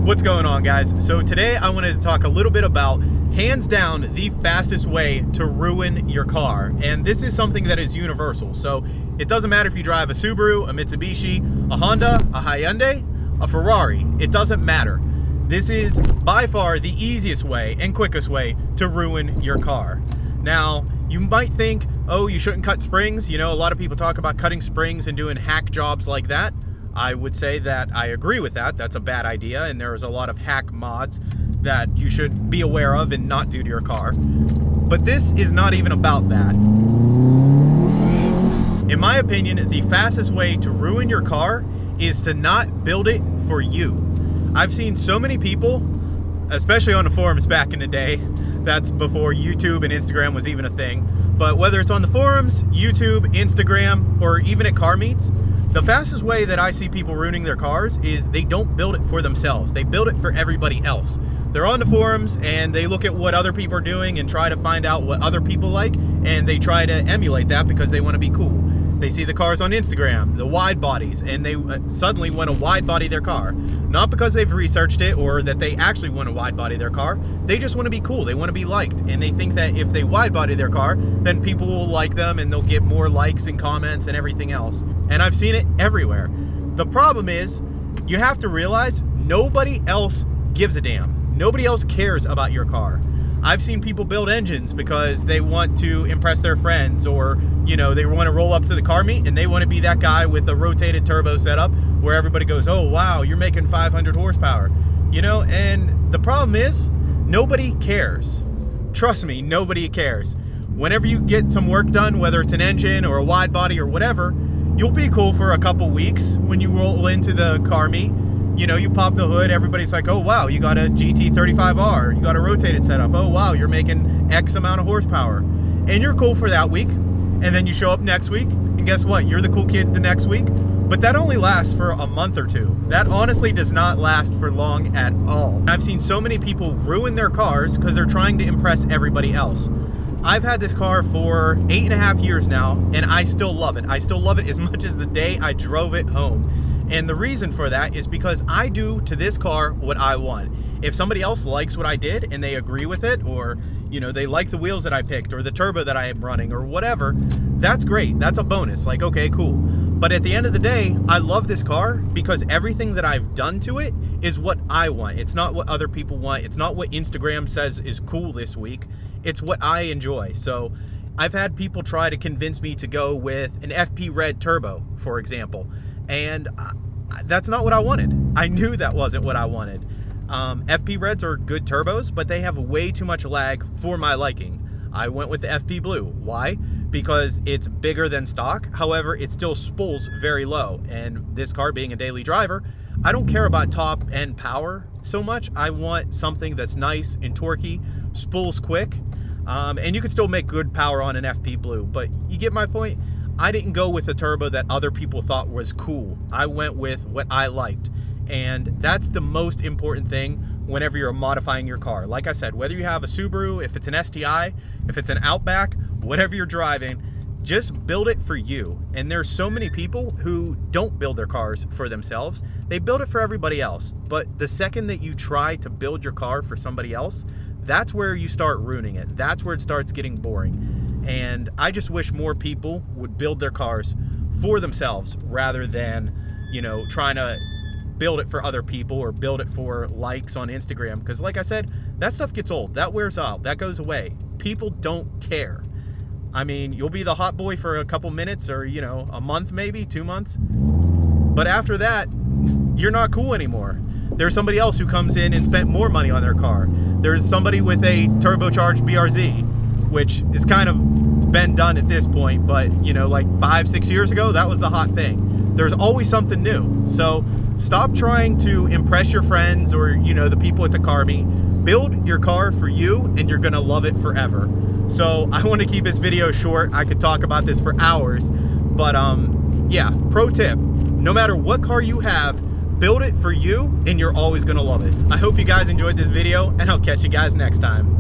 What's going on, guys? So today I wanted to talk a little bit about, hands down, the fastest way to ruin your car. And this is something that is universal. So it doesn't matter if you drive a Subaru, a Mitsubishi, a Honda, a Hyundai, a Ferrari. It doesn't matter. This is by far the easiest way and quickest way to ruin your car. Now, you might think, oh, you shouldn't cut springs. You know, a lot of people talk about cutting springs and doing hack jobs like that. I would say that I agree with that. That's a bad idea, and there's a lot of hack mods that you should be aware of and not do to your car. But this is not even about that. In my opinion, the fastest way to ruin your car is to not build it for you. I've seen so many people, especially on the forums back in the day, that's before YouTube and Instagram was even a thing, but whether it's on the forums, YouTube, Instagram, or even at car meets, the fastest way that I see people ruining their cars is they don't build it for themselves. They build it for everybody else. They're on the forums and they look at what other people are doing and try to find out what other people like, and they try to emulate that because they want to be cool. They see the cars on Instagram, the wide bodies, and they suddenly want to wide body their car. Not because they've researched it or that they actually want to wide body their car. They just want to be cool. They want to be liked. And they think that if they wide body their car, then people will like them and they'll get more likes and comments and everything else. And I've seen it everywhere. The problem is, you have to realize nobody else gives a damn. Nobody else cares about your car. I've seen people build engines because they want to impress their friends, or, you know, they want to roll up to the car meet and they want to be that guy with a rotated turbo setup where everybody goes, oh, wow, you're making 500 horsepower, you know? And the problem is, nobody cares. Trust me, nobody cares. Whenever you get some work done, whether it's an engine or a wide body or whatever, you'll be cool for a couple weeks when you roll into the car meet. You know, you pop the hood, everybody's like, oh, wow, you got a GT35R, you got a rotated setup. Oh, wow, you're making X amount of horsepower. And you're cool for that week. And then you show up next week, and guess what? You're the cool kid the next week. But that only lasts for a month or two. That honestly does not last for long at all. I've seen so many people ruin their cars because they're trying to impress everybody else. I've had this car for 8.5 years now, and I still love it. I still love it as much as the day I drove it home. And the reason for that is because I do to this car what I want. If somebody else likes what I did and they agree with it, or, you know, they like the wheels that I picked or the turbo that I am running or whatever, that's great. That's a bonus. Like, okay, cool. But at the end of the day, I love this car because everything that I've done to it is what I want. It's not what other people want. It's not what Instagram says is cool this week. It's what I enjoy. So I've had people try to convince me to go with an FP Red turbo, for example. And that's not what I wanted. I knew that wasn't what I wanted. FP Reds are good turbos, but they have way too much lag for my liking. I went with the FP Blue. Why? Because it's bigger than stock. However, it still spools very low. And this car being a daily driver, I don't care about top end power so much. I want something that's nice and torquey, spools quick, and you can still make good power on an FP Blue. But you get my point? I didn't go with a turbo that other people thought was cool. I went with what I liked. And that's the most important thing whenever you're modifying your car. Like I said, whether you have a Subaru, if it's an STI, if it's an Outback, whatever you're driving, just build it for you. And there's so many people who don't build their cars for themselves. They build it for everybody else. But the second that you try to build your car for somebody else, that's where you start ruining it. That's where it starts getting boring. And I just wish more people would build their cars for themselves rather than, you know, trying to build it for other people or build it for likes on Instagram. Because like I said, that stuff gets old. That wears out. That goes away. People don't care. I mean, you'll be the hot boy for a couple minutes or, you know, a month, maybe 2 months. But after that, you're not cool anymore. There's somebody else who comes in and spent more money on their car. There's somebody with a turbocharged BRZ, which is kind of been done at this point, but, you know, like 5-6 years ago, that was the hot thing. There's always something new. So stop trying to impress your friends or, you know, the people at the car meet. Build your car for you and you're gonna love it forever. So I want to keep this video short. I could talk about this for hours, but yeah, pro tip, no matter what car you have, build it for you and you're always gonna love it. I hope you guys enjoyed this video and I'll catch you guys next time.